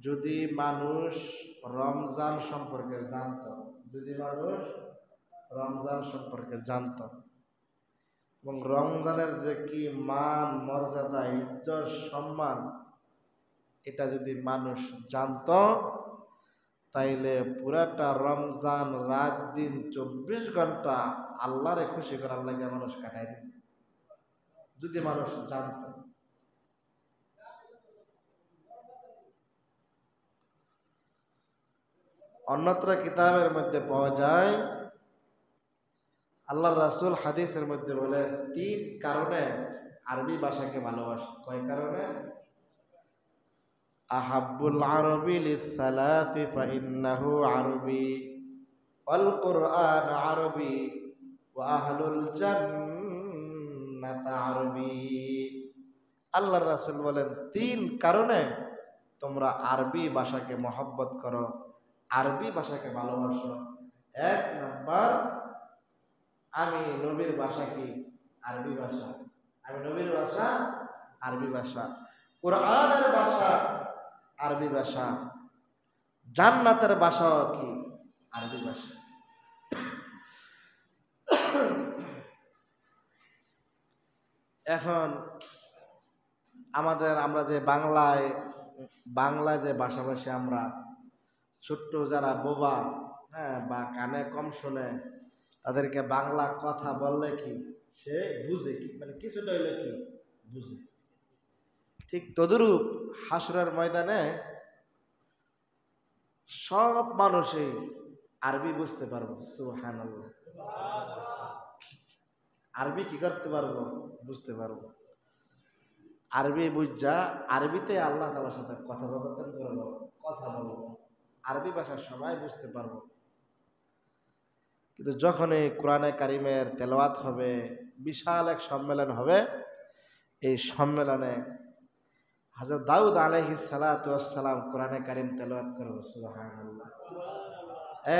যদি মানুষ রমজান সম্পর্কে জানতো, যদি মানুষ রমজান সম্পর্কে জানতো এবং রমজানের যে কি মান মর্যাদা ইজ্জত সম্মান এটা যদি মানুষ জানতো, তাইলে পুরাটা রমজান রাত দিন 24 ঘন্টা আল্লাহরে খুশি করার লাগে মানুষ কাটাই দিত, যদি মানুষ জানতো। অন্যত্র কিতাবের মধ্যে পাওয়া যায়, আল্লাহর রাসূল হাদিসের মধ্যে বলে 3 কারণে আরবি ভাষাকে ভালোবাসে। কয় কারণে? আহাব্বুল আরবি লিসালাসি ফাইন্নাহু আরবি ওয়াল কুরআন আরবি ওয়া আহলুল জান্নাত আরবি। আল্লাহর রাসূল বলেন 3 কারণে তোমরা আরবি ভাষাকে মহব্বত করো, আরবি ভাষাকে ভালোবাসো। 1 নাম্বার, আমি নবীর ভাষা কি? আরবি ভাষা। আমি নবীর ভাষা আরবি ভাষা, কোরআনের ভাষা আরবি ভাষা, জান্নাতের ভাষাও কি? আরবি ভাষা। এখন আমরা যে বাংলায় যে ভাষাভাষী, আমরা ছোট্ট যারা বোবা, হ্যাঁ, বা কানে কম শোনে, তাদেরকে বাংলা কথা বললে কি সে বুঝে, কি মানে কিছুটা হইলে কি বুঝে। ঠিক তদরূপ হাসরের ময়দানে সব মানুষই আরবি বুঝতে পারবো। সুবহানাল্লাহ। আরবি কি করতে পারবো? বুঝতে পারবো। আরবি বুঝা আরবিতে আল্লাহ তাআলার সাথে কথোপকথন করবো, কথা বলবো, আরবি ভাষা সবাই বুঝতে পারবো। কিন্তু যখন এই কোরআনে কারিমের তেলাওয়াত হবে, বিশাল এক সম্মেলন হবে, এই সম্মেলনে হযরত দাউদ আলাইহিস সালাতু ওয়াস সালাম কোরআনে কারিম তেলাওয়াত করবে। সুবহানাল্লাহ।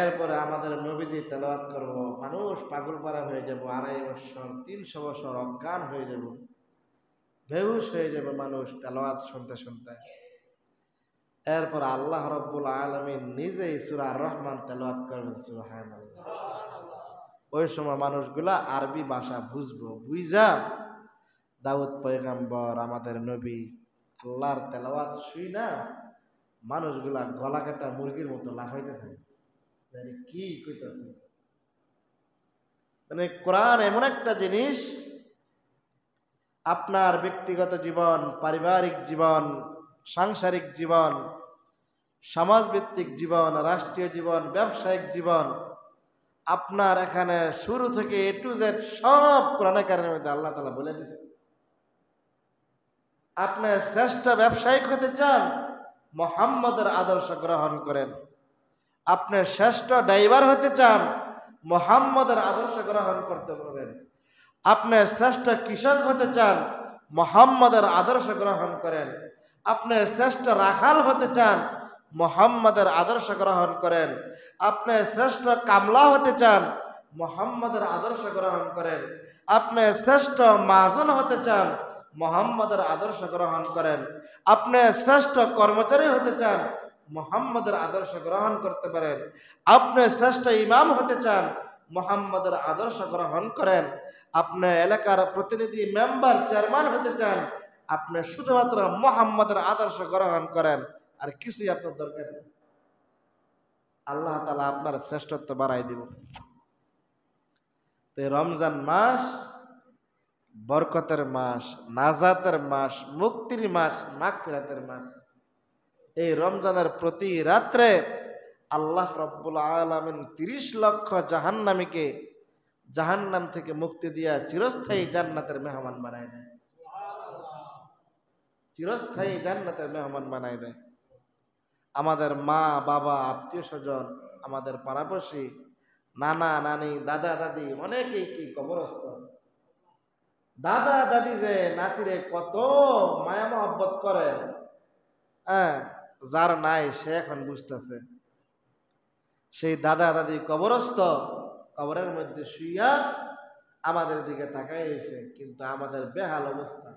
এরপরে আমাদের নবীজি তেলাওয়াত করব, মানুষ পাগল পারা হয়ে যাব, 2.5 বছর 300 বছর অজ্ঞান হয়ে যাব, বেহুশ হয়ে যাবে মানুষ তেলাওয়াত শুনতে শুনতে। এরপর আল্লাহ রাব্বুল আলামিন নিজেই সূরা আর রহমান তেলাওয়াত করবেন। সুবহানাল্লাহ। ওই সময় মানুষগুলা আরবি ভাষা বুঝবো, বুঝা দাউদ পয়গম্বর আমাদের নবী আল্লাহর তেলাওয়াত শুই না মানুষগুলা গলা কাটা মুরগির মতো লাফাইতে থাকে, কি কইতাছে। মানে কোরআন এমন একটা জিনিস, আপনার ব্যক্তিগত জীবন, পারিবারিক জীবন, সাংসারিক জীবন, সমাজভিত্তিক জীবন, রাষ্ট্রীয় জীবন, ব্যবসায়িক জীবন, আপনার এখানে শুরু থেকে A to Z সব কোরআনে কারিমের মধ্যে আল্লাহ তাআলা বলে দিয়েছে। আপনি শ্রেষ্ঠ ব্যবসায়িক হতে চান, মুহাম্মদের আদর্শ গ্রহণ করেন। আপনি শ্রেষ্ঠ ড্রাইভার হতে চান, মুহাম্মদের আদর্শ গ্রহণ করতে পারেন। আপনি শ্রেষ্ঠ কৃষক হতে চান, মুহাম্মদের আদর্শ গ্রহণ করেন। আপনি শ্রেষ্ঠ রাখাল হতে চান, মুহাম্মদের আদর্শ গ্রহণ করেন। আপনি শ্রেষ্ঠ কামলা হতে চান, মুহাম্মদের আদর্শ গ্রহণ করেন। আপনি শ্রেষ্ঠ মাজন হতে চান, মুহাম্মদের আদর্শ গ্রহণ করেন। আপনি শ্রেষ্ঠ কর্মচারী হতে চান, মুহাম্মদের আদর্শ গ্রহণ করতে পারেন। আপনি শ্রেষ্ঠ ইমাম হতে চান, মুহাম্মদের আদর্শ গ্রহণ করেন। আপনি এলাকার প্রতিনিধি, মেম্বার, চেয়ারম্যান হতে চান, আপনি শুধুমাত্র মুহাম্মদের আদর্শ গ্রহণ করেন, আর কিছুই আপনার দরকার নেই। আল্লাহ তাআলা আপনার শ্রেষ্ঠত্ব বাড়াই দিব। তো রমজান মাস বরকতের মাস, নাজাতের মাস, মুক্তির মাস, মাগফিরাতের মাস। এই রমজানের প্রতি রাত্রে আল্লাহ রাব্বুল আলামিন 30 লক্ষ জাহান্নামীকে জাহান্নাম থেকে মুক্তি দিয়া চিরস্থায়ী জান্নাতের মেহমান বানায় দেয়। চিরস্থায়ী জান্নাতের মেহমান বানায় দেয়। আমাদের মা বাবা, আত্মীয় স্বজন, আমাদের পাড়াপড়শি, নানা নানি, দাদা দাদি, অনেকেই কি কবরস্থ। দাদা দাদি যে নাতিরে কত মায়া মহব্বত করে, হ্যাঁ, যার নাই সে এখন বুঝতেছে। সেই দাদা দাদি কবরস্থ, কবরের মধ্যে শুইয়া আমাদের দিকে তাকাই রয়েছে, কিন্তু আমাদের বেহাল অবস্থা,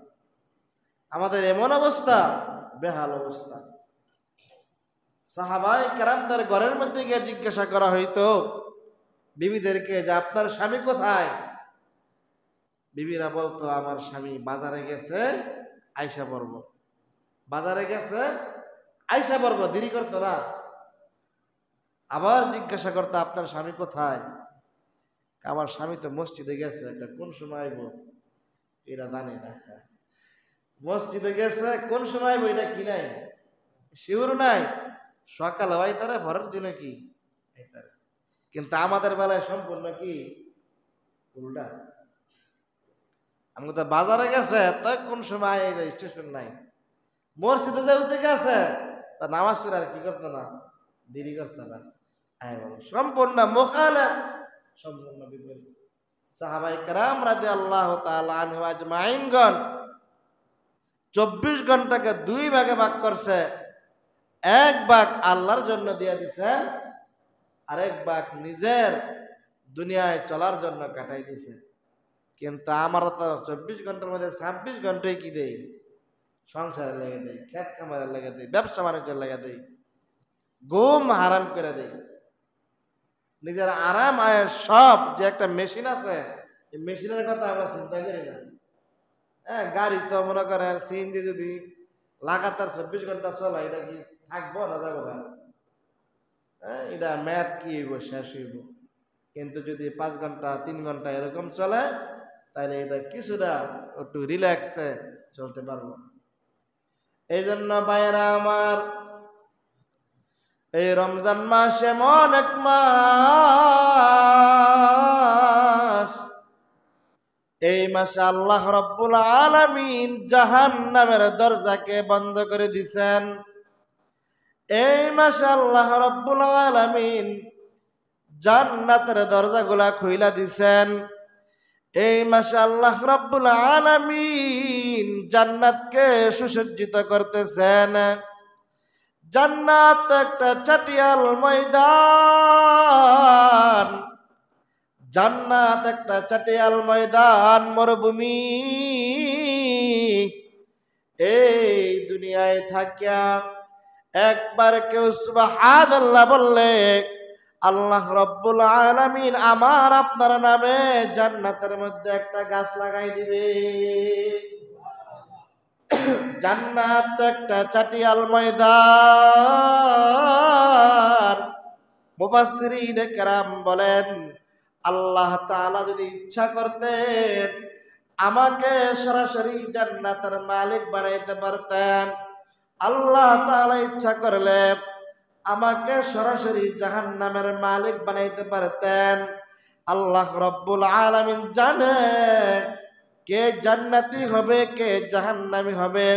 আমাদের এমন অবস্থা, বেহাল অবস্থা। সাহাবায়ে কেরামদের ঘরের মধ্যে গিয়ে জিজ্ঞাসা করা হইতো বিবিদেরকে যে আপনার স্বামী কোথায়? বিবিরা বলতো আমার স্বামী বাজারে গেছে, আইসা পড়ব। বাজারে গেছে, আইসা পড়ব, দেরি করতো না। আবার জিজ্ঞাসা করতো আপনার স্বামী কোথায়? আমার স্বামী তো মসজিদে গেছে, কোন সময় আইব এটা জানি না। মসজিদে গেছে, কোন সময় আইব এটা কি নাই, শিওর নাই। সকাল হয় তারা, ভরের দিনে কি। কিন্তু আমাদের বেলায় সম্পূর্ণ কি উল্টা। আমি তো বাজারে গেছে, তাই কোন সময় স্টেশন নাই। মসজিদে যেতে গেছে, তা নামাজ পড়ে আর কি করতো না, দেরি করতো না। সম্পূর্ণ মুখালেফ, সম্পূর্ণ বিপরীত। সাহাবায়ে কেরাম রাদিয়াল্লাহু তাআলা আনহুম আজমাইনগণ 24 ঘন্টাকে 2 ভাগে ভাগ করছে। এক ভাগ আল্লাহর জন্য দিয়ে দিছেন, আরেক ভাগ নিজের দুনিয়ায় চলার জন্য কাটাই দিছে। কিন্তু আমার তো 24 ঘন্টার মধ্যে 26 ঘন্টায় কি দেই, সংসারে লেগে দেই, খেত খামারে লেগে দেই, ব্যবসা বাণিজ্যের লেগে দেই, ঘুম হারাম করে দেই। নিজের আরাম আয়ের সব যে একটা মেশিন আছে, এই মেশিনের কথা আমরা চিন্তা করি না। হ্যাঁ, গাড়ি তো মনে করেন সিএনজি যদি লাগাতার 24 ঘন্টা চলে, এটা কি থাকবো না যাবো না? হ্যাঁ, এটা ম্যাথ কি হইব, শেষ হইব। কিন্তু যদি 5 ঘন্টা 3 ঘন্টা এরকম চলে, তাহলে এটা কিছুটা একটু রিল্যাক্সে চলতে পারবো। এই জন্য ভাইয়েরা আমার, এই রমজান মাস এমন এক মাস, এই মাসে আল্লাহ রাব্বুল আলামিন জাহান্নামের দরজাকে বন্ধ করে দিছেন। এই মাসে আল্লাহ রাব্বুল আলামিন জান্নাতের দরজাগুলা খুইলা দিছেন। এই মাসে আল্লাহ রাব্বুল আলামিন জান্নাতকে সুসজ্জিত করতেছেন। জান্নাত একটা চাটিয়াল ময়দান, জান্নাত একটা চাটিয়াল ময়দান, মরুভূমি। এই দুনিয়ায় থাকিয়া একবার কেউ সুবহানাল্লাহ বললে আল্লাহ রাব্বুল আলামিন আমার আপনার নামে জান্নাতের মধ্যে একটা গাছ লাগাই দিবে। জান্নাত একটা চাটিয়াল ময়দান। মুফাসসিরিনে কেরাম বলেন, আল্লাহ তাআলা যদি ইচ্ছা করতেন আমাকে সরাসরি জান্নাতের মালিক বানাইতে পারতেন। আল্লাহ তাআলা ইচ্ছা করলে আমাকে সরাসরি জাহান্নামের মালিক বানাইতে পারতেন। আল্লাহ রাব্বুল আলামিন জানেন কে জান্নাতি হবে, কে জাহান্নামী হবে।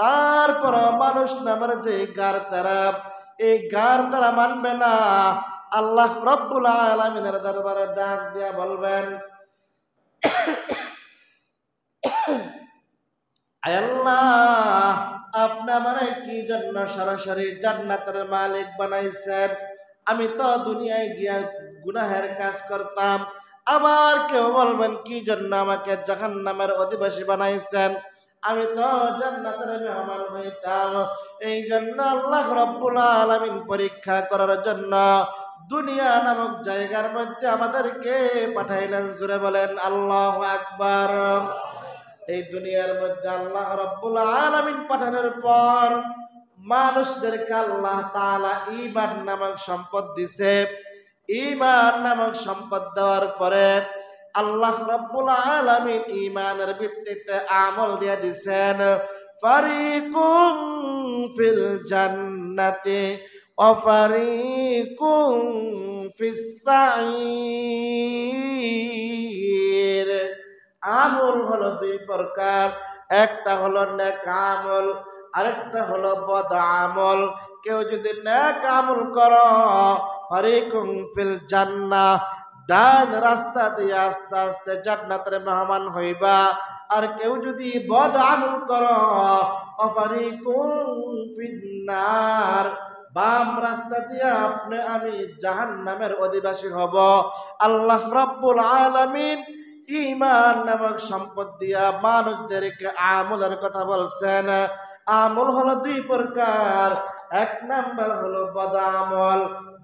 তারপর মানুষ নামের যে গার তারা, এই গার তারা মানবে না। আল্লাহ রাব্বুল আলামিনের দরবারে ডাক দিয়া বলবেন, আয় আল্লাহ, আপনি আমারে কি জন্য সরাসরি জান্নাতের মালিক বানাইছেন? আমি তো দুনিয়ায় গিয়া গুনাহের কাজ করতাম। আবার কেউ বলবেন কি জন্য আমাকে জাহান্নামের অধিবাসী বানাইছেন? আমি তো জান্নাতের মেহমান হইতাম। এই জন্য আল্লাহ রাব্বুল আলামিন পরীক্ষা করার জন্য দুনিয়া নামক জায়গার মধ্যে আমাদেরকে পাঠাইলেন। জোরে বলেন আল্লাহু আকবার। এই দুনিয়ার মধ্যে আল্লাহ রাব্বুল আলামিন পাঠানোর পর মানুষদেরকে আল্লাহ তাআলা ঈমান নামক সম্পদ দিছে। ঈমান নামক সম্পদ দেওয়ার পরে আল্লাহ রাব্বুল আলামিন ঈমানের ভিত্তিতে আমল দিয়ে দিছেন। ফারিকুম ফিল জান্নাতি ওয়া ফারিকুম ফিস সাঈর। আমল হলো 2 প্রকার, একটা হলো নেক আমল, আরেকটা হলো বদ আমল। কেউ যদি নেক আমল করো, ফারিকুম ফিল জান্নাহ, ডান রাস্তা দিয়ে আস্তে আস্তে জান্নাতের মেহমান হইবা। আর কেউ যদি বদ আমল করো, ফারিকুম ফিন নার, বাম রাস্তা দিয়ে আপনি আমি জাহান্নামের অধিবাসী হব। আল্লাহ রাব্বুল আলামিন ঈমান নামক সম্পদ দিয়া মানুষদেরকে আমলের কথা বলছেন। আমল হলো দুই প্রকার, এক নাম্বার হলো বদ আমল,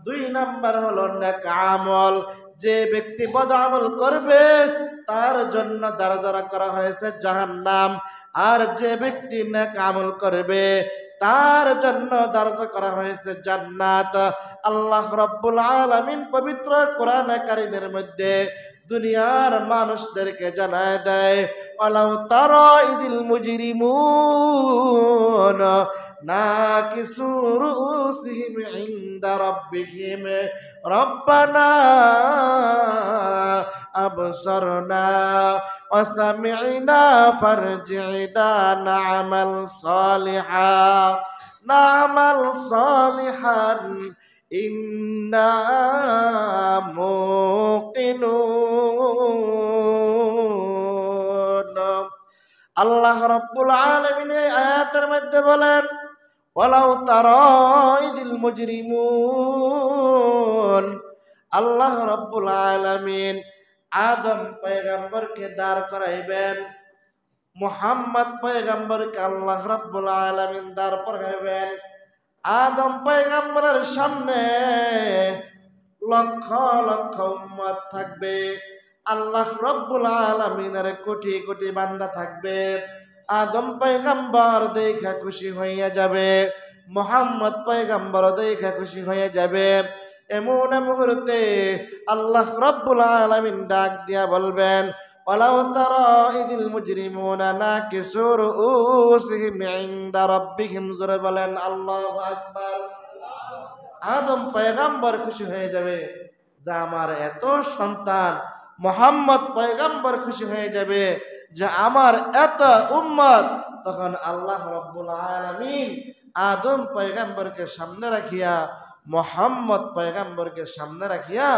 দুই নাম্বার হলো নেক আমল। যে ব্যক্তি বদ আমল করবে তার জন্য দরজা করা হয়েছে জাহান্নাম, আর যে ব্যক্তি নেক আমল করবে তার জন্য দরজা করা হয়েছে জান্নাত। আল্লাহ রাব্বুল আলামিন পবিত্র কোরআন কারীমের মধ্যে দুনিয়ার মানুষদেরকে জানায় দেয়, ওয়ালাউ তারা ইদিল মুজরিমুন নাকিসু রুউসিহিম ইনদা রাব্বিহিম রব্বানা আবসারনা ওয়া সামি'না ফারজি'না না'মাল সালিহান ইন্না মুকিনুন। আল্লাহ রাব্বুল আলামিন এই আয়াতের মধ্যে বলেন, ওয়ালাউ তারা ইদিল মুজরিমুন, আল্লাহ রাব্বুল আলামিন আদম পয়গম্বরকে দাঁড় করাইবেন, মুহাম্মদ পয়গম্বরকে আল্লাহ রাব্বুল আলামিন দাঁড় করাইবেন। আদম পয়গম্বরের সামনে লক্ষ লক্ষ উম্মত থাকবে, আল্লাহ রাব্বুল আলামিনের কোটি কোটি বান্দা থাকবে। আদম পয়গম্বর দেখা খুশি হইয়া যাবে, মুহাম্মদ পয়গম্বর দেখা খুশি হয়ে যাবে। এমন মুহূর্তে আল্লাহ রাব্বুল আলামিন ডাক দিয়া বলবেন, ওয়ালাউ তারা ইদিল মুজরিমুনা নাকিসু রুউসিহিম ইনদা রাব্বিহিম, জোরে বলেন আল্লাহু আকবার। আদম পয়গম্বর খুশি হয়ে যাবে যে আমার এত সন্তান, মুহাম্মদ পয়গম্বর খুশি হয়ে যাবে যে আমার এত উম্মত। তখন আল্লাহ রাব্বুল আলামিন আদম পয়গম্বরকে সামনে রাখিয়া, মুহাম্মদ পয়গম্বরকে সামনে রাখিয়া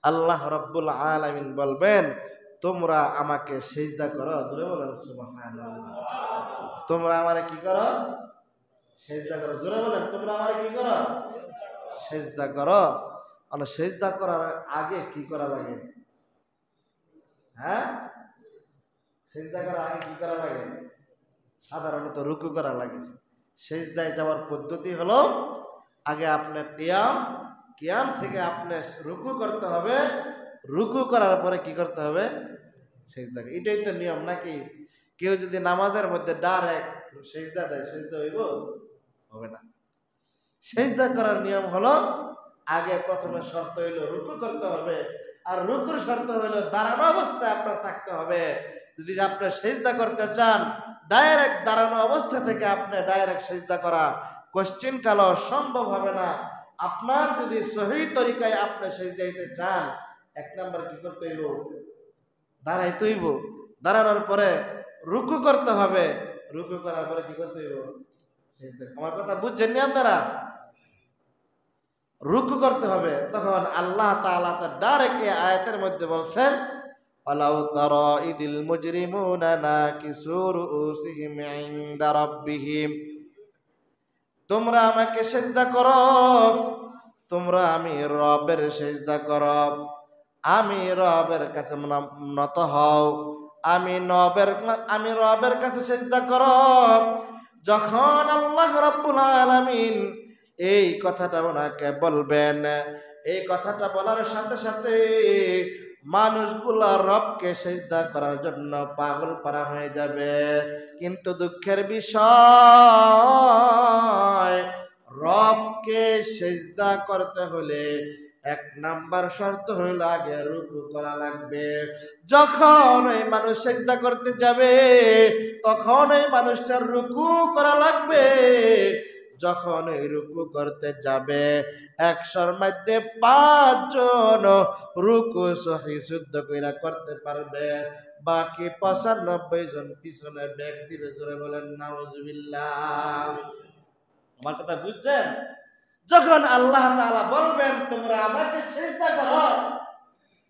আল্লাহ রাব্বুল আলামিন বলবেন, তোমরা আমাকে সিজদা করো। জোরে বলেন সুবহানাল্লাহ। তোমরা আমারে কি করো? সিজদা করো। জোরে বলেন, তোমরা আমারে কি করো? সিজদা করো। আর সিজদা করার আগে কি করা লাগে? হ্যাঁ, সিজদা করার আগে কি করা লাগে? সাধারণত রুকু করা লাগে। সিজদায় যাওয়ার পদ্ধতি হলো, আগে আপনি কিয়াম থেকে আপনি রুকু করতে হবে, রুকু করার পরে কি করতে হবে? সিজদা। এটাই তো নিয়ম নাকি? কেউ যদি নামাজের মধ্যে ডাইরেক্ট সিজদা দেয়, সিজদা হইব? হবে না। সিজদা করার নিয়ম হলো, আগে প্রথমে শর্ত হইল রুকু করতে হবে, আর রুকুর শর্ত হইল দাঁড়ানো অবস্থায় আপনার থাকতে হবে। যদি আপনি সিজদা করতে চান, ডাইরেক্ট দাঁড়ানো অবস্থা থেকে আপনি ডাইরেক্ট সিজদা করা কোশ্চিন কালো সম্ভব হবে না। আপনার যদি সহি তরিকায় আপনি সিজদা দিতে চান, এক নাম্বার কি করতে হইব? দাঁড়াইতে হইব। দাঁড়ানোর পরে রুকু করতে হবে, রুকু করার পরে কি করতে হইব? সিজদা। আমার কথা বুঝছেন নি আপনারা? রুকু করতে হবে। তখন আল্লাহ তাআলা তার ডাইরেক্ট এই আয়াতের মধ্যে বলছেন, ওয়ালাউ তারা ইদিল মুজরিমুনা নাকিসু রুউসিহিম ইনদা রাব্বিহিম, তোমরা আমাকে সিজদা করো, তোমরা আমি রবের সিজদা করো, আমি রবের কাছে নত হও, আমি রবের কাছে সিজদা করো। যখন আল্লাহ রাব্বুল আলামিন এই কথাটা ওনাকে বলবেন, এই কথাটা বলার সাথে সাথে মানুষগুলা রবকে সিজদা করার জন্য পাগল পারা হয়ে যাবে। কিন্তু দুঃখের বিষয়, রবকে সিজদা করতে হলে এক নাম্বার শর্ত হইল আগে রুকু করা লাগবে। যখন ওই মানুষ সিজদা করতে যাবে, তখন ওই মানুষটার রুকু করা লাগবে। যখন ওই রুকু করতে যাবে, 100-র মধ্যে 5 জন রুকু সহি শুদ্ধ কইরা করতে পারবে, বাকি 95 জন পিছনে ব্যাগ দিবে। জোরে বলেন নাউজুবিল্লাহ। আমার কথা বুঝছেন? যখন আল্লাহ তাআলা বলবেন তোমরা আমাকে সিজদা করো,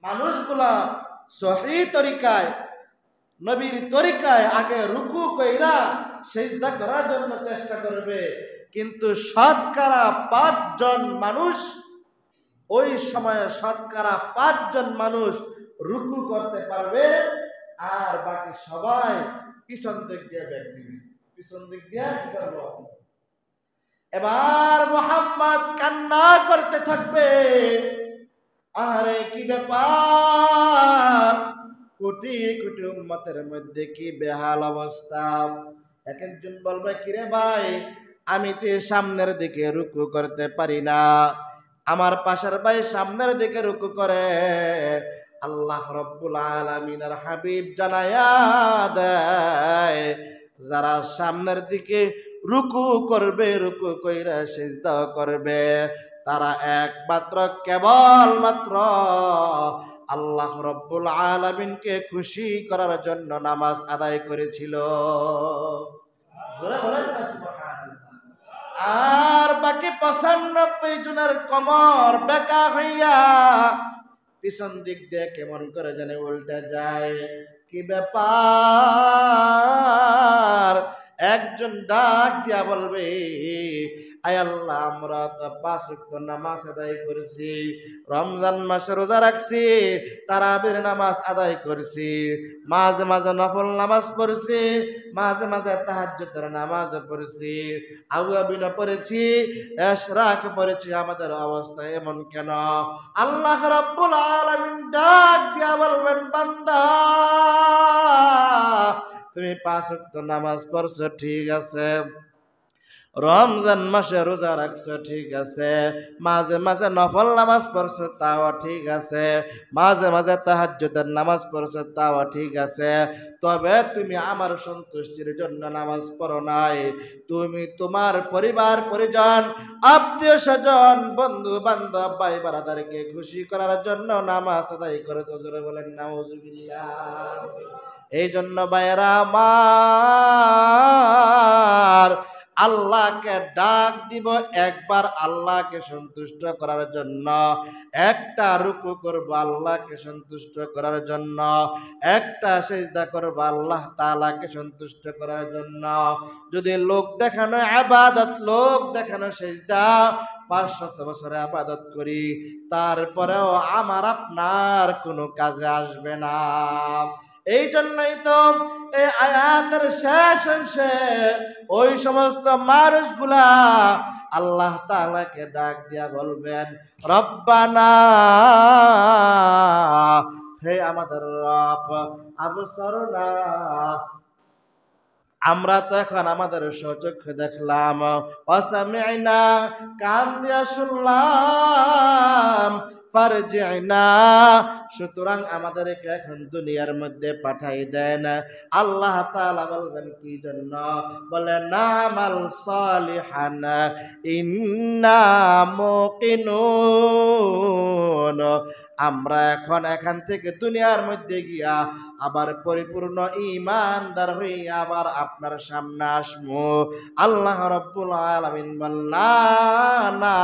মানুষগুলা সহি তরিকায়, নবীর তরিকায় আগে রুকু কইরা সিজদা করার জন্য চেষ্টা করবে। কিন্তু শতকরা 5 জন মানুষ, ওই সময়ে শতকরা 5 জন মানুষ রুকু করতে পারবে, আর বাকি সবাই পিছন দিক দিয়ে ব্যাগ দিবে, পিছন দিক দিয়ে কি করবো। এবার মুহাম্মদ কান্না করতে থাকবে, আরে কি ব্যাপার, কোটি কোটি উম্মতের মধ্যে কি বেহাল অবস্থা। এক একজন বলবে, কিরে ভাই, আমি তো সামনের দিকে রুকু করতে পারি না, আমার পাশের ভাই সামনের দিকে রুকু করে। আল্লাহ রব্বুল আলামিনের হাবিব জানায়া দেয়, যারা সামনের দিকে রুকু করবে, রুকু কইরা সিজদা করবে, তারা একমাত্র কেবলমাত্র আল্লাহ রব্বুল আলামিনকে খুশি করার জন্য নামাজ আদায় করেছিল। জোরে বলেন না সুবহানাল্লাহ। আর বাকি ৯৫ জনের কমর বেঁকা হইয়া পিছন দিক দিয়ে কেমন করে জানে উল্টে যায়। কি ব্যাপার, একজন ডাক দিয়া বলবে, আয় আল্লাহ, আমরা তো ৫ ওয়াক্ত নামাজ আদায় করেছি, রমজান মাসে রোজা রাখছি, তারাবির নামাজ আদায় করেছি, মাঝে মাঝে নফল নামাজ পড়ছি, মাঝে মাঝে তাহাজ্জুদের নামাজ পড়ছি, আওয়াবিন পড়েছি, ইশরাক পড়েছি, আমাদের অবস্থা এমন কেন? আল্লাহ রাব্বুল আলামিন ডাক দিয়া বলবেন, বান্দা, তুমি ৫ ওয়াক্ত নামাজ পড়ছো ঠিক আছে, রমজান মাসে রোজা রাখছো ঠিক আছে, মাঝে মাঝে নফল নামাজ পড়ছো তাও ঠিক আছে, মাঝে মাঝে তাহাজ্জুদের নামাজ পড়ছো তাও ঠিক আছে, তবে তুমি আমার সন্তুষ্টির জন্য নামাজ পড়ো নাই, তুমি তোমার পরিবার পরিজন, আত্মীয় স্বজন, বন্ধু বান্ধব, ভাই বারাদারকে খুশি করার জন্য নামাজ আদায় করেছো। জোরে বলেন নাউজুবিল্লাহ। এই জন্য ভাইয়েরা আমার, আল্লাহকে ডাক দিব একবার আল্লাহকে সন্তুষ্ট করার জন্য, একটা রুকু করব আল্লাহকে সন্তুষ্ট করার জন্য, একটা সিজদা করব আল্লাহ তাআলাকে সন্তুষ্ট করার জন্য। যদি লোক দেখানো ইবাদত, লোক দেখানো সিজদা ৫০০ বছরে ইবাদত করি, তারপরেও আমার আপনার কোনো কাজে আসবে না। এই জন্যই তো এই আয়াতের শেষ অংশে ওই সমস্ত মানুষগুলা আল্লাহ তাআলাকে ডাক দিয়া বলবেন, রব্বানা, হে আমাদের রব, আবসরনা, আমরা তো এখন আমাদের সচক্ষে দেখলাম, ওয়াসামি'না, কান দিয়া শুনলাম, ফারজি'না, সুতরাং আমাদেরকে এখন দুনিয়ার মধ্যে পাঠাই দেন। আল্লাহ তাআলা বলবেন কি জন্য? বলে, নামাল সালিহান ইন্না মুকিনুন, আমরা এখন এখান থেকে দুনিয়ার মধ্যে গিয়া আবার পরিপূর্ণ ঈমানদার হইয়া আবার আপনার সামনে আসমু। আল্লাহ রাব্বুল আলামিন বললেন, না,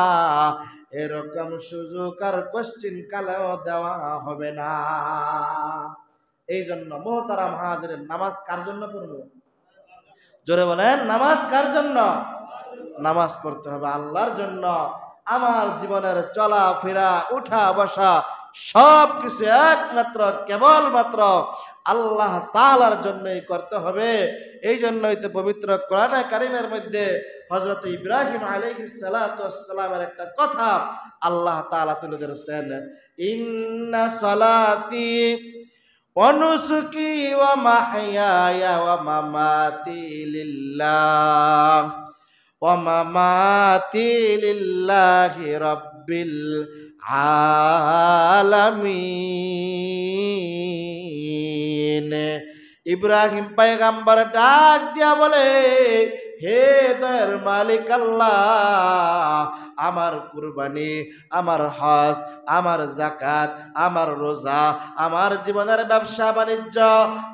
এরকম সুযোগ আর কোশ্চিন কালেও দেওয়া হবে না। এই জন্য মুহতারাম হাজিরিন, নামাজ কার জন্য পড়ব? জোরে বলেন, নামাজ কার জন্য? নামাজ পড়তে হবে আল্লাহর জন্য। আমার জীবনের চলা ফেরা, উঠা বসা সব কিছু একমাত্র কেবলমাত্র আল্লাহ তাআলার জন্যই করতে হবে। এই জন্যই তো পবিত্র কোরআনে কারিমের মধ্যে হযরত ইব্রাহিম আলাইহিস সালাতু ওয়াস সালামের একটা কথা আল্লাহ তাআলা তুলে ধরেছেন, ইন্না সালাতি ওয়া নুসুকি ওয়া মাহইয়ায়া ওয়া মামাতি লিল্লাহ ওয়া মামাতি লিল্লাহি রাব্বিল আলামিন। ইব্রাহিম পয়গম্বর ডাক দিয়া বলে, হে দয়ার মালিক আল্লাহ, আমার কুরবানি, আমার হজ, আমার যাকাত, আমার রোজা, আমার জীবনের ব্যবসা বাণিজ্য,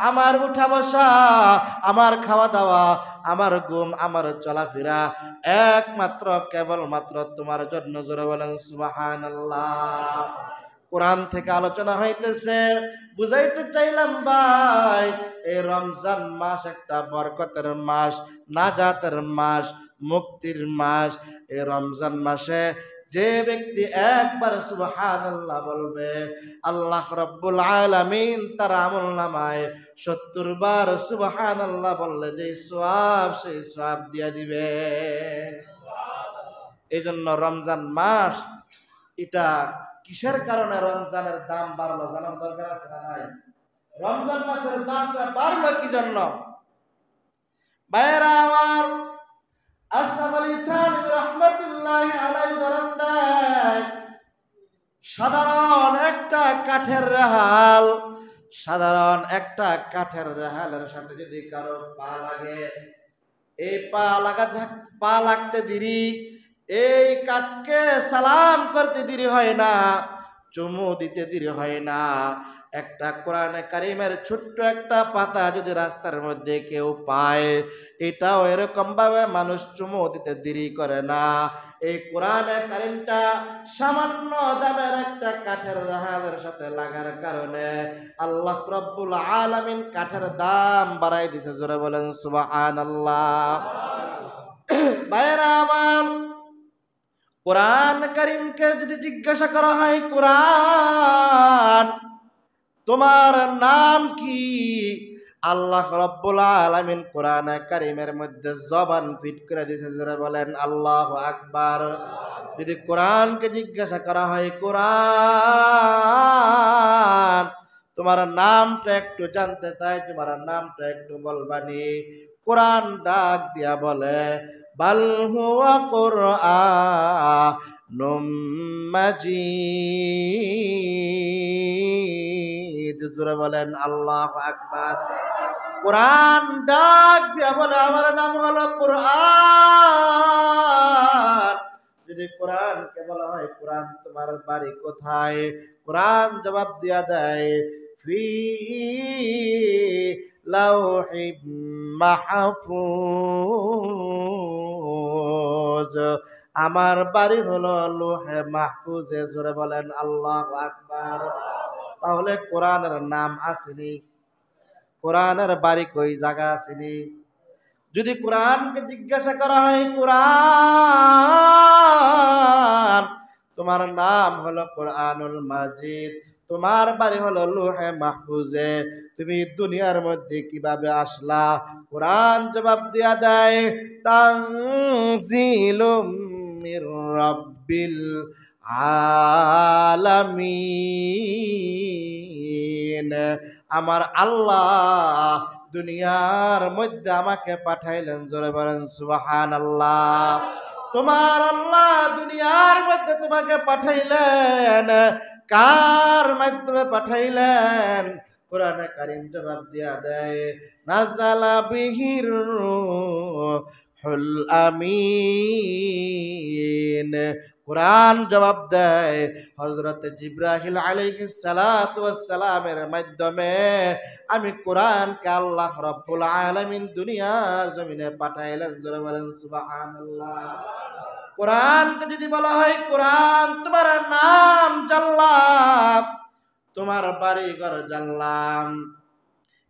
আমার উঠা বসা, আমার খাওয়া দাওয়া, আমার ঘুম, আমার চলাফেরা একমাত্র কেবলমাত্র তোমার জন্য। জোরে বলেন সুবহানাল্লাহ। কোরআন থেকে আলোচনা হইতেছে, বুঝাইতে চাইলাম ভাই, এই রমজান মাস একটা বরকতের মাস, নাজাতের মাস, মুক্তির মাস। এই রমজান মাসে যে ব্যক্তি একবার সুবহানাল্লাহ বলবে, আল্লাহ রাব্বুল আলামিন তার আমলনামায় 70 বার সুবহানাল্লাহ বললে যে সওয়াব সেই সওয়াব দিয়ে দিবে। এই জন্য রমজান মাস, এটা কিসের কারণে রমজানের দাম বাড়লো জানার দরকার আছে না নাই? রমজান মাসের দামটা বাড়লো কি জন্য? ভাইয়েরা আমার, আশরাফ আলী থানভী রাহমাতুল্লাহি আলাইহি উদাহরণ দেয়, সাধারণ একটা কাঠের রেহাল, সাধারণ একটা কাঠের রেহালের সাথে যদি কারো পা লাগে, এই পা লাগতে দেরি, এই কাঠকে সালাম করতে দেরি হয় না, চুমু দিতে দেরি হয় না। একটা কোরআনে কারিমের ছোট্ট একটা পাতা যদি রাস্তার মধ্যে কেউ পায়, এটাও এরকম ভাবে মানুষ চুমু দিতে দেরি করে না। এই কোরআনে কারিমটা সামান্য দামের একটা কাঠের রেহালের সাথে লাগার কারণে আল্লাহ রাব্বুল আলামিন কাঠের দাম বাড়াই দিয়েছে। জোরে বলেন সুবহানাল্লাহ। ভাইরা আমার, কোরআন কারিমকে যদি জিজ্ঞাসা করা হয়, কোরআন তোমার নাম কি? আল্লাহ রাব্বুল আলামিন কোরআন কারিমের মধ্যে জবান ফিট করে দিয়েছে। জোরে বলেন আল্লাহু আকবার। যদি কোরআনকে জিজ্ঞাসা করা হয়, কোরআন তোমার নামটা একটু জানতে চাই, তোমার নামটা একটু বলবানি? কোরআন ডাক দিয়া বলে, বাল হুয়া কুরআনুম মাজিদ। জোরে বলেন আল্লাহু আকবার। কোরআন ডাক দিয়া বলে, আমার নাম হলো কোরআন। যদি কোরআনকে বলা হয়, কোরআন তোমার বাড়ি কোথায়? কোরআন জবাব দিয়া দেয়, ফি লাউহিম মাহফুজ, আমার বাড়ি হলো লৌহে মাহফুজে। জোরে বলেন আল্লাহু আকবার। তাহলে কোরআনের নাম আসেনি? কোরআনের বাড়ি কই জায়গা আসেনি? যদি কোরআনকে জিজ্ঞাসা করা হয়, কোরআন তোমার নাম হলো কোরআনুল মাজিদ, তোমার বাড়ি হলো লৌহে মাহফুজে, তুমি দুনিয়ার মধ্যে কিভাবে আসলা? কোরআন জবাব দিয়া দেয়, তানজিলুম মির রাব্বিল আলামিন। আমার আল্লাহ দুনিয়ার মধ্যে আমাকে পাঠাইলেন। জোরে বলেন সুবহানাল্লাহ। তোমার আল্লাহ দুনিয়ার মধ্যে তোমাকে পাঠাইলেন, কার মাধ্যমে পাঠাইলেন? কোরআনে কারীম জবাব দিয়া দেয়, নাযালা বিহির রূহুল আমিন। কোরআন জবাব দেয়, হযরত জিবরাইল আলাইহিস সালাতু ওয়াস সালামের মাধ্যমে আমি কোরআনকে আল্লাহ রাব্বুল আলামিন দুনিয়ার জমিনে পাঠাইলেন। জোরে বলেন সুবহানাল্লাহ। কোরআনকে যদি বলা হয়, কোরআন তোমার নাম জানলাম, তোমার বাড়ি ঘর জানলাম,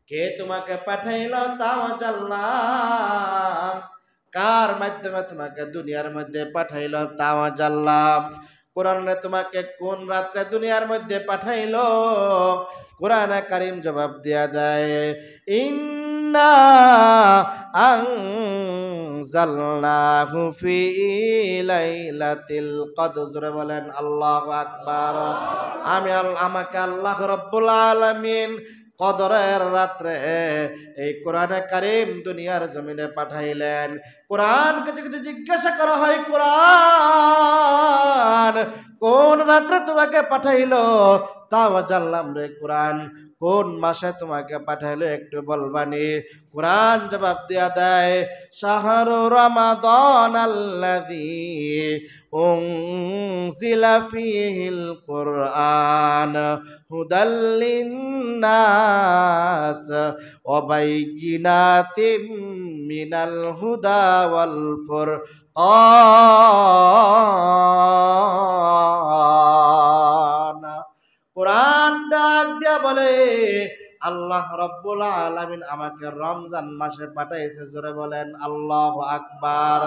কে তোমাকে পাঠাইলো তাও জানলাম, কার মাধ্যমে তোমাকে দুনিয়ার মধ্যে পাঠাইলো তাও জানলাম, কোরআনে তোমাকে কোন রাত্রে দুনিয়ার মধ্যে পাঠাইলো? কোরআনে কারীম জবাব দিয়া দেয়, ইন্না আনজালনাহু ফি লাইলাতিল কদর। জোরে বলেন আল্লাহু আকবার। আমাকে আল্লাহ রাব্বুল আলামিন কদরের রাত্রে এই কোরআনে কারীম দুনিয়ার জমিনে পাঠাইলেন। কোরআনকে যদি জিজ্ঞাসা করা হয়, কোরআন কোন রাত্রে তোমাকে পাঠাইলো? তাও জানলাম রে কোরআন। কোন মাসে তোমাকে পাঠাইলো একটু বলবানি? কোরআন জবাব দিয়া দেয়, শাহরু রমাদান আল্লাযী উনজিলা ফীহিল কুরআন হুদাল লিন্নাস ওয়া বাইয়িনাতিম মিনাল হুদা ওয়াল ফুরকান। কোরআন ডাক দিয়া বলে, আল্লাহ রাব্বুল আলামিন আমাকে রমজান মাসে পাঠাইছে। জোরে বলেন আল্লাহু আকবার।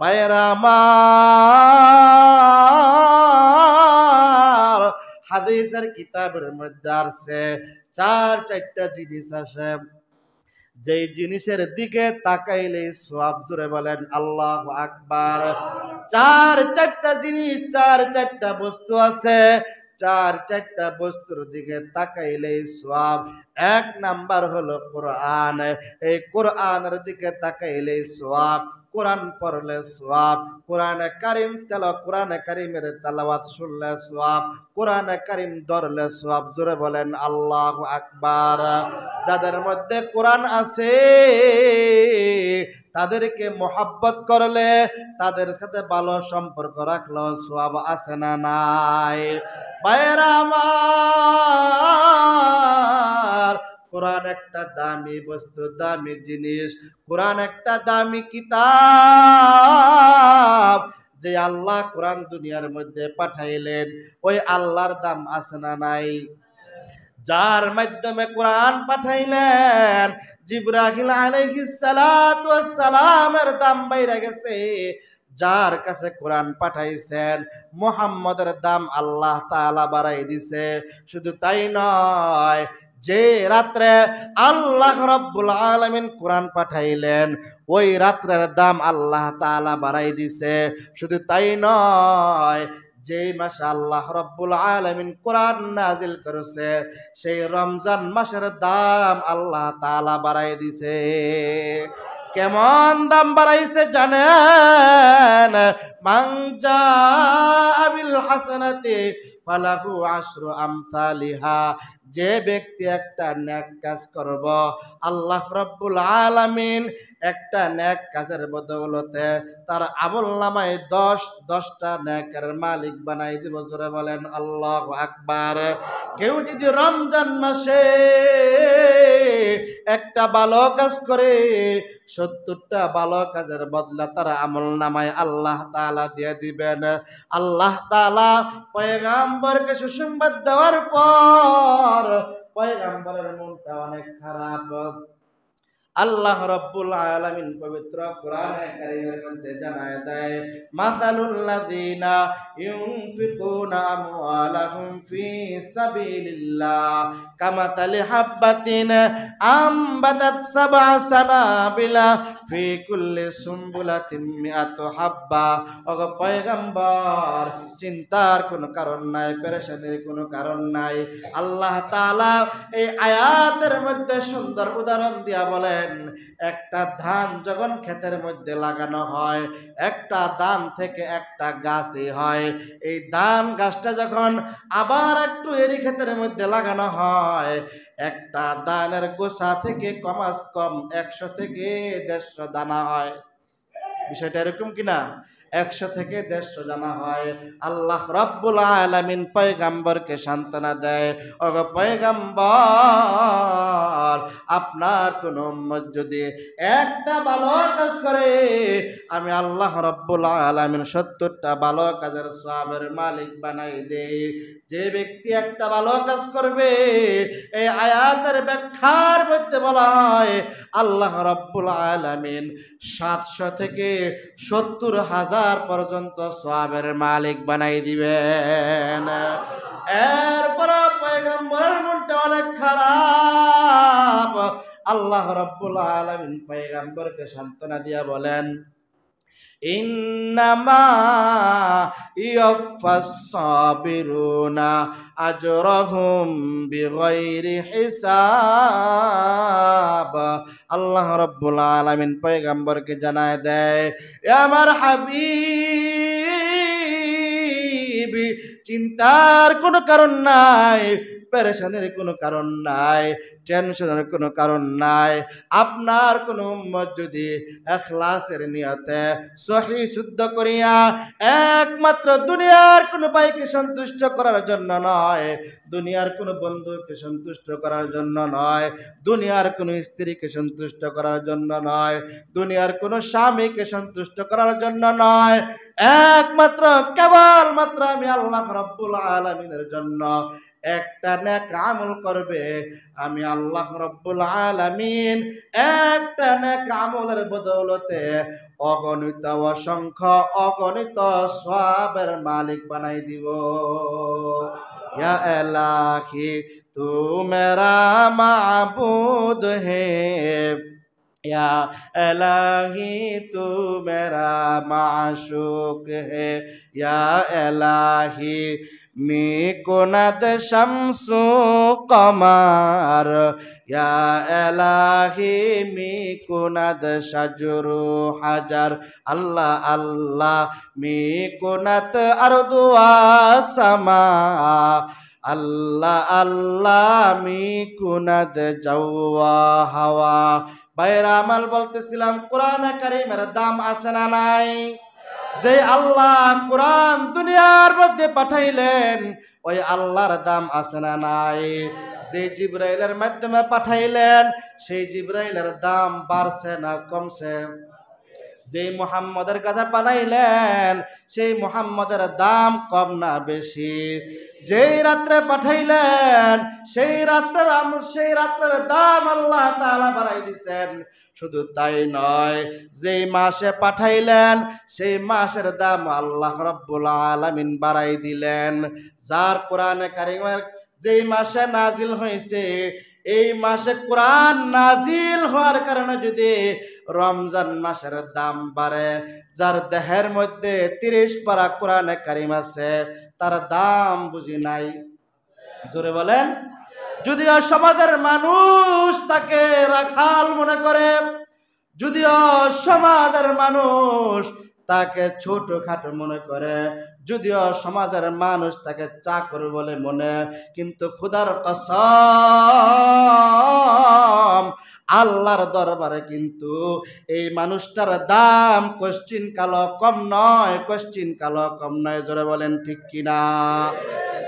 ভাইরা আমার, হাদিসের কিতাবের মধ্যে আসছে চারটা জিনিস আছে যেই জিনিসের দিকে তাকাইলে সওয়াব। জোরে বলেন আল্লাহু আকবার। চারটা জিনিস, চারটা বস্তু আছে, চারটা বস্তুর দিকে তাকাইলে সওয়াব। এক নাম্বার হলো কোরআন। এই কোরআনের দিকে তাকাইলে সওয়াব, কোরআন পড়লে সওয়াব, কোরআনে কারিম কোরআনে কারিমের তেলাওয়াত শুনলে সওয়াব, কোরআনে কারিম ধরলে সওয়াব। জোরে বলেন আল্লাহু আকবার। যাদের মধ্যে কোরআন আছে তাদেরকে মোহাব্বত করলে, তাদের সাথে ভালো সম্পর্ক রাখলেও সওয়াব আছে না নাই? ভাইরা আমার, কোরআন একটা দামি বস্তু, দামি জিনিস। কোরআন একটা দামি কিতাব। যে আল্লাহ কোরআন দুনিয়ার মধ্যে পাঠাইলেন, ওই আল্লাহর দাম আছে না নাই? যার মাধ্যমে কোরআন পাঠাইলেন, জিবরাইল আলাইহিস সালাতু ওয়াস সালামের দাম বাইরে গেছে। যার কাছে কোরআন পাঠাইছেন, মুহাম্মদের দাম আল্লাহ তাআলা বাড়াই দিছে। শুধু তাই নয়, যে রাত্রে আল্লাহ রাব্বুল আলামিন কোরআন পাঠাইলেন, ওই রাত্রের দাম আল্লাহ তাআলা বাড়াই দিছে। শুধু তাই নয়, যে মাসে আল্লাহ রাব্বুল আলামিন কোরআন নাজিল করেছে, সেই রমজান মাসের দাম আল্লাহ তাআলা বাড়াই দিছে। কেমন দাম বাড়াইছে জানেন? মান জাআ বিল হাসানাতি ফালাহু আশরু আমসালিহা। যে ব্যক্তি একটা নেক কাজ করব, আল্লাহ রাব্বুল আলামিন একটা নেক কাজের বদৌলতে তার আমলনামায় 10টা নেকের মালিক বানাই দিব। জোরে বলেন আল্লাহু আকবার। কেউ যদি রমজান মাসে একটা ভালো কাজ করে, 70টা ভালো কাজের বদলা তার আমলনামায় আল্লাহ তাআলা দিয়ে দিবেন। আল্লাহ তাআলা পয়গম্বরকে সুসংবাদ দেওয়ার পর পয়গম্বরের মনটা অনেক খারাপ। আল্লাহ রাব্বুল আলামিন পবিত্র কোরআনে কারীমের মধ্যে জানায় দেয়, মাসালুল লাযিনা ইউনফিকুনা আমওয়ালাহুম ফি সাবিলিল্লাহ কামাসালি হাববাতিন আমবাতাত সাবআ সানাবিলা ফি কুল্লি সুমবুলাতিন মিআতু হাব্বা। ওগো পয়গম্বর, চিন্তার কোনো কারণ নাই, পেরেশানির কোনো কারণ নাই। আল্লাহ তাআলা এই আয়াতের মধ্যে সুন্দর উদাহরণ দিয়া বলেন, একটা ধান যখন ক্ষেতের মধ্যে লাগানো হয়, একটা ধান থেকে একটা গাছই হয়। এই ধান গাছটা যখন আবার একটু এরি ক্ষেতের মধ্যে লাগানো হয়, একটা ধানের গোছা থেকে কমাস কম 100 থেকে 150 দানা হয়। বিষয়টা এরকম কিনা? 100 থেকে 150 জানা হয়। আল্লাহ রাব্বুল আলামিন পয়গম্বরকে সান্ত্বনা দেয়, ওগো পয়গম্বর, আপনার কোন উম্মত যদি একটা ভালো কাজ করে, আমি আল্লাহ রাব্বুল আলামিন 70টা ভালো কাজের সওয়াবের মালিক বানাই দেই। যে ব্যক্তি একটা ভালো কাজ করবে, এই আয়াতের ব্যাখ্যার মধ্যে বলা হয় আল্লাহ রাব্বুল আলামিন 700 থেকে 70,000 পর্যন্ত সওয়াবের মালিক বানাই দিবেন। এরপর পয়গম্বরের মনটা অনেক খারাপ। আল্লাহ রাব্বুল আলামিন পয়গম্বরকে সান্ত্বনা দিয়া বলেন, ইন্নামা ইয়াফাস সাবিরুনা আজরাহুম বিগাইরি হিসাব। আল্লাহ রাব্বুল আলামিন পয়গম্বরকে জানায় দেয়, আমার হাবিব, চিন্তার কোনো কারণ নাই, পেরেশানির কোনো কারণ নাই, টেনশনের কোনো কারণ নাই। আপনার কোনো উম্মত যদি ইখলাসের নিয়তে সহি শুদ্ধ করিয়া একমাত্র দুনিয়ার কোনো ভাইকে সন্তুষ্ট করার জন্য নয়, দুনিয়ার কোনো বন্ধুকে সন্তুষ্ট করার জন্য নয়, দুনিয়ার কোনো স্ত্রীকে সন্তুষ্ট করার জন্য নয়, দুনিয়ার কোনো স্বামীকে সন্তুষ্ট করার জন্য নয়, একমাত্র কেবলমাত্র আমি আল্লাহ রাব্বুল আলামিনের জন্য একটা নেক আমল করবে, আমি আল্লাহ রব্বুল আলামিন একটা নেক আমলের বদৌলতে অগণিত অসংখ্য অগণিত সওয়াবের মালিক বানাই দিব। या इलाही तू मेरा माबूद है, या इलाही तू मेरा माशूक है, या इलाही मी कुनत शम्सु कमर, या इलाही मी कुनत शजरु हजर, अल्लाह अल्लाह मी कुनत अर्दु समा, আল্লাহ আল্লাহ মি কুনাদ জাওয়া হাওয়া। বাইরা আমাল বলতেছিলাম, কোরআনে কারীমের দাম আছে না নাই? যে আল্লাহ কোরআন দুনিয়ার মধ্যে পাঠাইলেন ওই আল্লাহর দাম আছে না নাই? যে জিবরাইলের মাধ্যমে পাঠাইলেন সেই জিবরাইলের দাম বাড়ছে না কমছে? যে মুহাম্মদের কাছে পাঠাইলেন সেই মুহাম্মদের দাম কম না বেশি? যেই রাত্রে পাঠাইলেন সেই রাত্রের দাম আল্লাহ তাআলা বাড়াই দিয়েছেন। শুধু তাই নয়, যেই মাসে পাঠাইলেন সেই মাসের দাম আল্লাহ রাব্বুল আলামিন বাড়াই দিলেন। যার কোরআনে কারীমের যেই মাসে নাজিল হয়েছে এই মাসে কোরআন নাজিল হওয়ার কারণে যদি রমজান মাসের দাম বাড়ে, যার দেহের মধ্যে 30 পারা কোরআনে কারীম আছে তার দাম বুঝি নাই? জোরে বলেন। যদিও সমাজের মানুষ তাকে রাখাল মনে করে, যদিও সমাজের মানুষ তাকে ছোটখাটো মনে করে, যদিও সমাজের মানুষ তাকে চাকর বলে মনে, কিন্তু খোদার কসম আল্লাহর দরবারে কিন্তু এই মানুষটার দাম কোশ্চিন কালো কম নয়, কোশ্চিন কালো কম নয়। জোরে বলেন ঠিক কিনা?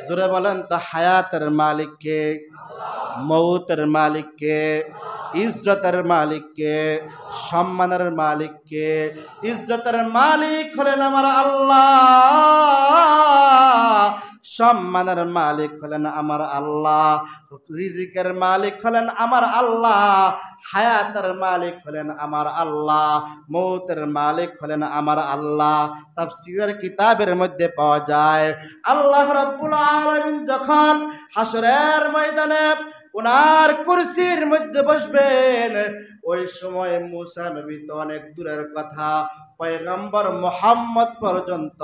জোরে বলেন তো। হায়াতের মালিক কে? মৌতের মালিক কে? ইজ্জতের মালিক কে? সম্মানের মালিক কে? ইজ্জতের মালিক হলেন আমার আল্লাহ, সম্মানের মালিক হলেন আমার আল্লাহ, রিজিকের মালিক হলেন আমার আল্লাহ, হায়াতের মালিক হলেন আমার আল্লাহ, মৌতের মালিক হলেন আমার আল্লাহ। তাফসীরের কিতাবের মধ্যে পাওয়া যায় আল্লাহ রাব্বুল আলামিন যখন হাসরের ময়দানে ওনার কুরসির মধ্যে বসবেন ওই সময় মুসা নবী তো অনেক দূরের কথা, পয়গম্বর মুহাম্মদ পর্যন্ত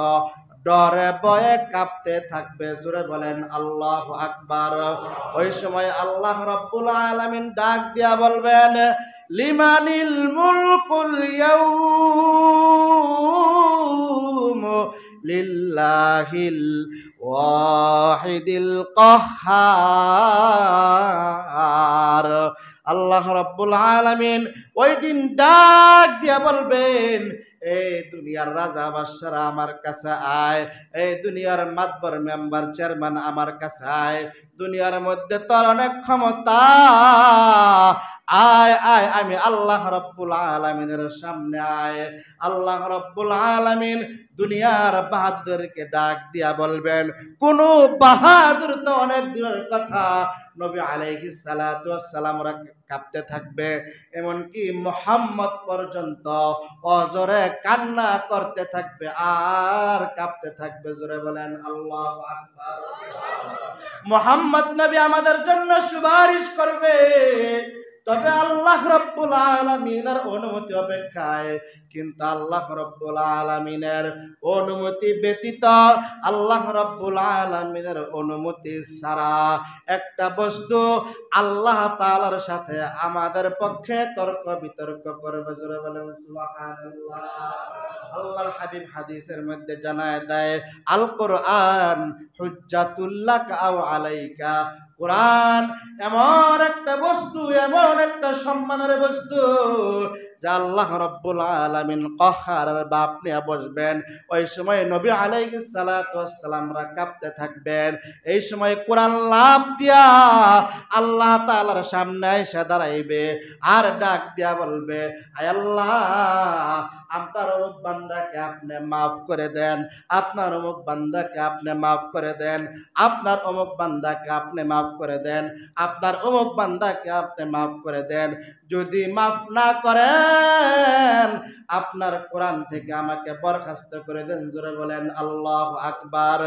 ডরে ভয়ে কাঁপতে থাকবে। জোরে বলেন আল্লাহু আকবার। ওই সময় আল্লাহ রাব্বুল আলামিন ডাক দিয়া বলবেন, লিমানিল মুলকুল ইয়াউম লিল্লাহিল ওয়াহিদিল কাহ্হার। আল্লাহ রাব্বুল আলামিন ওই দিন ডাক দিয়া বলবেন, এই দুনিয়ার রাজা বাদশারা আমার কাছে আয়, এই দুনিয়ার মাতবর মেম্বার চেয়ারম্যান আমার কাছে আয়, দুনিয়ার মধ্যে তোর অনেক ক্ষমতা, আয় আয় আমি আল্লাহ রাব্বুল আলামিনের সামনে আয়। আল্লাহ রাব্বুল আলামিন দুনিয়ার বাহাদুরকে ডাক দিয়া বলবেন, কোন বাহাদুর তো অনেক দূরের কথা, নবী আলাইহিস সালাতু ওয়াস সালামরা কাঁপতে থাকবে, এমনকি মুহাম্মদ পর্যন্ত অজরে কান্না করতে থাকবে আর কাঁপতে থাকবে। জোরে বলেন আল্লাহু আকবার। মুহাম্মদ নবী আমাদের জন্য সুপারিশ করবে, তবে আল্লাহ রাব্বুল আলামিনের অনুমতি অপেক্ষায়। কিন্তু আল্লাহ রাব্বুল আলামিনের অনুমতি ব্যতীত, আল্লাহ রাব্বুল আলামিনের অনুমতি ছাড়া একটা বস্তু আল্লাহ তাআলার সাথে আমাদের পক্ষে তর্ক বিতর্ক করবে। জোরে বলেন সুবহানাল্লাহ। আল্লাহর হাবিব হাদিসের মধ্যে জানায় দেয়, আল কোরআন হুজ্জাতুল লাকা আও আলাইকা, কোরআন এমন একটা বস্তু, এমন একটা সম্মানের বস্তু, যা আল্লাহ রাব্বুল আলামিন কাহারের বাপ নিয়ে বসবেন। ওই সময় নবী আলাইহিস সালাতু ওয়াস সালামরা কাঁপতে থাকবেন। এই সময় কোরআন লাফ দিয়া আল্লাহ তাআলার সামনে এসে দাঁড়াইবে আর ডাক দিয়া বলবে, আয় আল্লাহ, আপনার অমুক বান্দাকে আপনি মাফ করে দেন, আপনার অমুক বান্দাকে আপনি মাফ করে দেন, আপনার অমুক বান্দাকে আপনি মাফ করে দেন, আপনার অমুক বান্দাকে আপনি মাফ করে দেন। যদি মাফ না করেন, আপনার কোরআন থেকে আমাকে বরখাস্ত করে দেন। জোরে বলেন আল্লাহু আকবার।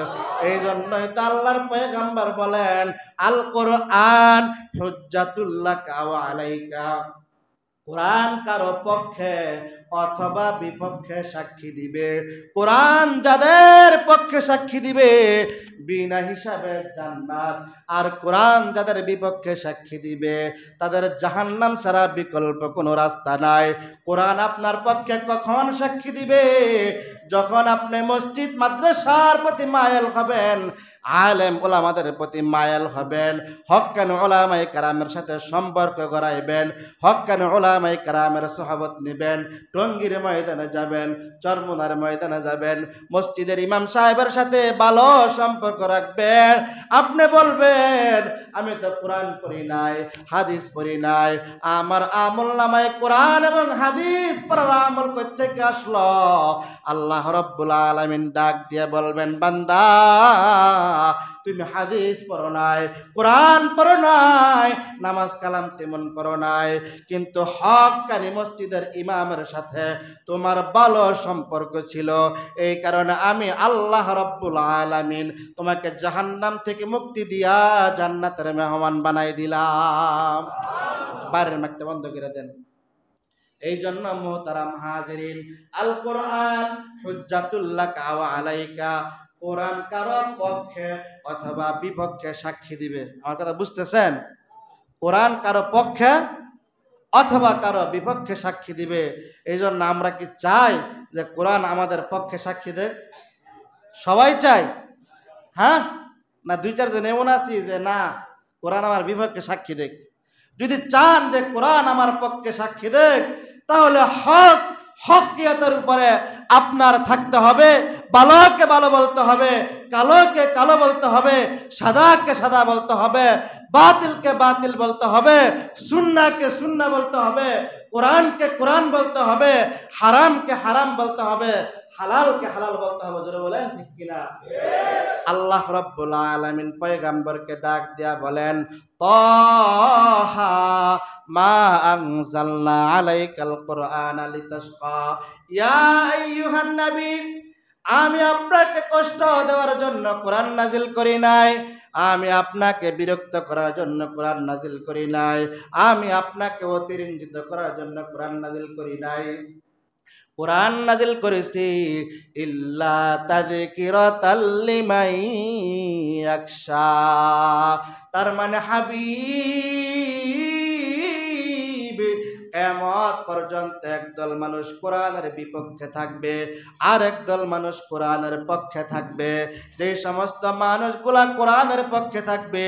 এই জন্যই তো আল্লাহর পয়গম্বর বলেন, আল কোরআন হুজ্জাতুল লাকা ওয়া আলাইকা। কোরআন কারো পক্ষে অথবা বিপক্ষে সাক্ষী দিবে। কোরআন যাদের পক্ষে সাক্ষী দিবে বিনা হিসাবে জান্নাত, আর কোরআন যাদের বিপক্ষে সাক্ষী দিবে তাদের জাহান্নাম ছাড়া বিকল্প কোনো রাস্তা নাই। কোরআন আপনার পক্ষে কখন সাক্ষী দিবে? যখন আপনি মসজিদ মাদ্রাসার প্রতি মায়াল হবেন, আলেম ওলামাদের প্রতি মায়াল হবেন, হক্কানি ওলামায়ে কেরামের সাথে সম্পর্ক গড়াইবেন, হক্কানি ওলামায়ে কেরামের সোহবত নেবেন, টঙ্গীর ময়দানে যাবেন, চরমুনার ময়দানে যাবেন, মসজিদের ইমাম সাহেবের সাথে ভালো সম্পর্ক রাখবেন। আপনি বলবেন, আমি তো কোরআন পড়ি নাই, হাদিস পড়ি নাই, আমার আমল নামায় কোরআন এবং হাদিস পড়ার আমল কই থেকে আসলো? আল্লাহ রাব্বুল আলামিন ডাক দিয়ে বলবেন, বান্দা, তুমি হাদিস পড়ো নাই, কোরআন পড়ো নাই, নামাজ কালাম তেমন পড়ো নাই, কিন্তু হক্কানি মসজিদের ইমামের সাথে তোমার ভালো সম্পর্ক ছিল। এই কারণে আমি আল্লাহ রাব্বুল আলামিন তোমাকে জাহান্নাম থেকে মুক্তি দিয়া জান্নাতের মেহমান বানাই দিলাম। বাইরের মাঠটা বন্ধ করে দেন। এই জন্য মুহতারাম হাজিরিন, আল কোরআন হুজ্জাতুল লাকা ওয়া আলাইকা। কোরআন কারো পক্ষে অথবা বিপক্ষে সাক্ষী দিবে। আমার কথা বুঝতেছেন? কোরআন কারো পক্ষে অথবা কারো বিপক্ষে সাক্ষী দিবে। এই জন্য আমরা কি চাই যে কোরআন আমাদের পক্ষে সাক্ষী দেয়? সবাই চাই? হ্যাঁ, না দুই চারজন এমন আছি যে না, কোরআন আমার বিপক্ষে সাক্ষী দেখ? যদি চান যে কোরআন আমার পক্ষে সাক্ষী দেখ, তাহলে হকিয়তের উপরে আপনার থাকতে হবে। ভালোকে ভালো বলতে হবে, কালোকে কালো বলতে হবে, সাদাকে সাদা বলতে হবে, বাতিলকে বাতিল বলতে হবে, সুন্নাহকে সুন্নাহ বলতে হবে, কোরআনকে কোরআন বলতে হবে, হারামকে হারাম বলতে হবে, হালালকে হালাল বলতে হবে। জোরে বলেন ঠিক কিনা? আল্লাহ রাব্বুল আলামিন পয়গম্বরকে ডাক দিয়া বলেন, তাহা মা আনজালনা আলাইকাল কুরআনা লিতাশকা। ইয়া আইয়ুহান নবী, আমি আপনাকে কষ্ট দেওয়ার জন্য কোরআন নাজিল করি নাই, আমি আপনাকে বিরক্ত করার জন্য কোরআন নাজিল করি নাই, আমি আপনাকে অতিরঞ্জিত করার জন্য কোরআন নাজিল করি নাই। কোরআন নাজিল করেছি ইল্লা তাযকিরাতাল লিমান ইয়াখশা। তার মানে হাবিব, কিয়ামত পর্যন্ত একদল মানুষ কোরআনের বিপক্ষে থাকবে, আর একদল মানুষ কোরআনের পক্ষে থাকবে। যে সমস্ত মানুষগুলা কোরআনের পক্ষে থাকবে,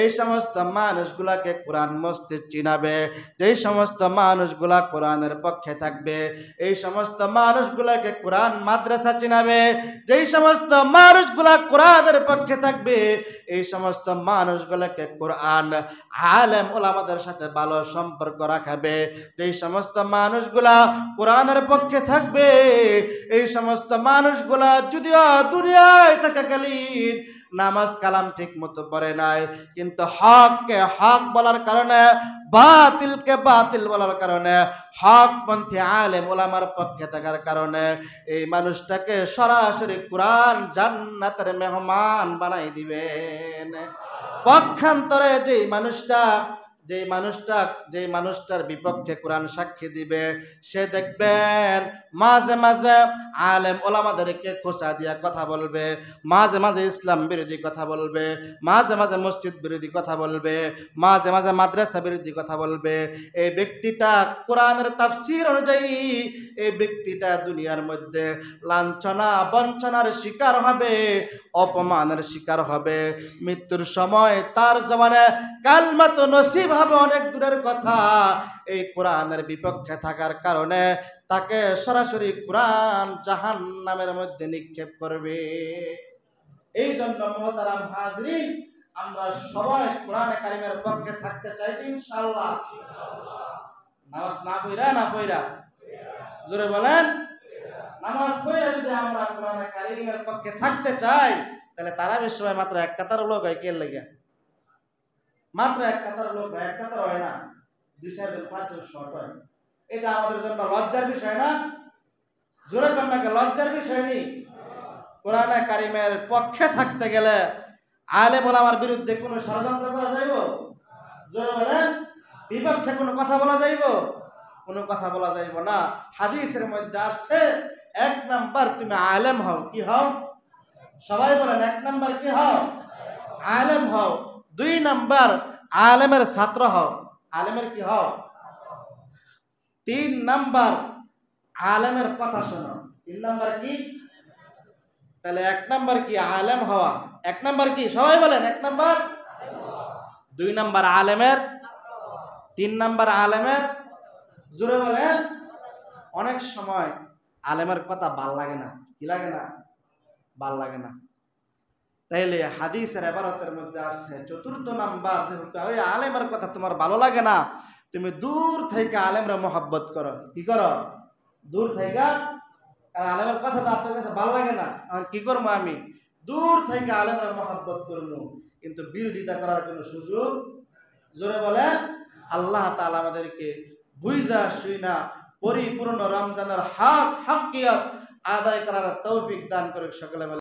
এই সমস্ত মানুষগুলাকে কোরআন মসজিদ চিনাবে। যে সমস্ত মানুষগুলা কোরআনের পক্ষে থাকবে, এই সমস্ত মানুষগুলাকে কোরআন মাদ্রাসা চিনাবে। যেই সমস্ত মানুষগুলা কোরআনের পক্ষে থাকবে, এই সমস্ত মানুষগুলাকে কোরআন আলেম ওলামাদের সাথে ভালো সম্পর্ক রাখাবে। যেই সমস্ত মানুষগুলা কোরআনের পক্ষে থাকবে, এই সমস্ত মানুষগুলা যদিও দুনিয়ায় থাকাকালীন নামাজ কালাম ঠিক মতো পড়ে নাই, কিন্তু হককে হক বলার কারণে, বাতিলকে বাতিল বলার কারণে, হকপন্থী আলেম ওলামার পক্ষে থাকার কারণে এই মানুষটাকে সরাসরি কোরআন জান্নাতের মেহমান বানাই দিবেন। পক্ষান্তরে যেই মানুষটা যেই মানুষটার বিপক্ষে কোরআন সাক্ষী দিবে, সে দেখবেন মাঝে মাঝে আলেম ওলামাদেরকে খোঁচা দিয়া কথা বলবে, মাঝে মাঝে ইসলাম বিরোধী কথা বলবে, মাঝে মাঝে মসজিদ বিরোধী কথা বলবে, মাঝে মাঝে মাদ্রাসা বিরোধী কথা বলবে। এই ব্যক্তিটা কোরআনের তাফসীর অনুযায়ী এই ব্যক্তিটা দুনিয়ার মধ্যে লাঞ্ছনা বঞ্চনার শিকার হবে, অপমানের শিকার হবে। মৃত্যুর সময় তার জবানে কালমাত নসিব হবে অনেক দূরের কথা। এই কোরআনের বিপক্ষে থাকার কারণে তাকে সরাসরি কোরআন জাহান্নামের মধ্যে নিক্ষেপ করবে। এই জন্য মুহতারাম হাজরিন, আমরা সবাই কোরআনে কারিমের পক্ষে থাকতে চাই ইনশাআল্লাহ। নামাজ না পড়া জোরে বলেন, নামাজ পড়া যদি আমরা কোরআনে কারিমের পক্ষে থাকতে চাই, তাহলে তারাবির সময় মাত্র এক কাতার লোক হয়। কে লেগে মাত্র এক কাতার লোক হয়? এক কাতার হয় না, 2-5 শর্ট হয়। এটা আমাদের জন্য লজ্জার বিষয় না? জোরে কন্যাকে লজ্জার বিষয় নেই। কোরআনে কারিমের পক্ষে থাকতে গেলে আলেম ওলামার বিরুদ্ধে কোনো ষড়যন্ত্র করা যাইব? জোরে বলেন, বিপক্ষে কোনো কথা বলা যাইব? কোনো কথা বলা যাইব না। হাদিসের মধ্যে আসছে, 1 নাম্বার তুমি আলেম হও। কি হও? সবাই বলেন, 1 নাম্বার কি হও? আলেম হও। 2 নাম্বার আলেমের ছাত্র হও। আলেমের কি হও? 3 নাম্বার আলেমের কথা শোনো। 3 নাম্বার কি? তাহলে 1 নাম্বার কি? আলেম হওয়া। 1 নাম্বার কি? সবাই বলেন, 1 নাম্বার। 2 নাম্বার আলেমের, 3 নাম্বার আলেমের। জোরে বলেন। অনেক সময় আলেমের কথা ভাল লাগে না। কি লাগে না? ভাল লাগে না। তাইলে হাদিসের ইবারতের মধ্যে আসছে 4th নাম্বার, যেহেতু ওই আলেমের কথা তোমার ভালো লাগে না, তুমি দূর থেকে আলেমরা মহব্বত করো। কি করো? দূর থেকে। কারণ আলেমের কথা তো আপনার কাছে ভালো লাগে না, কি করবো? আমি দূর থেকে আলেমরা মহব্বত করবো, কিন্তু বিরোধিতা করার কোনো সুযোগ। জোরে বলেন। আল্লাহ তাআলা আমাদেরকে বুঝা শুইনা পরিপূর্ণ রমজানের হক হকিয়ত আদায় করার তৌফিক দান করুক। সকলে বলে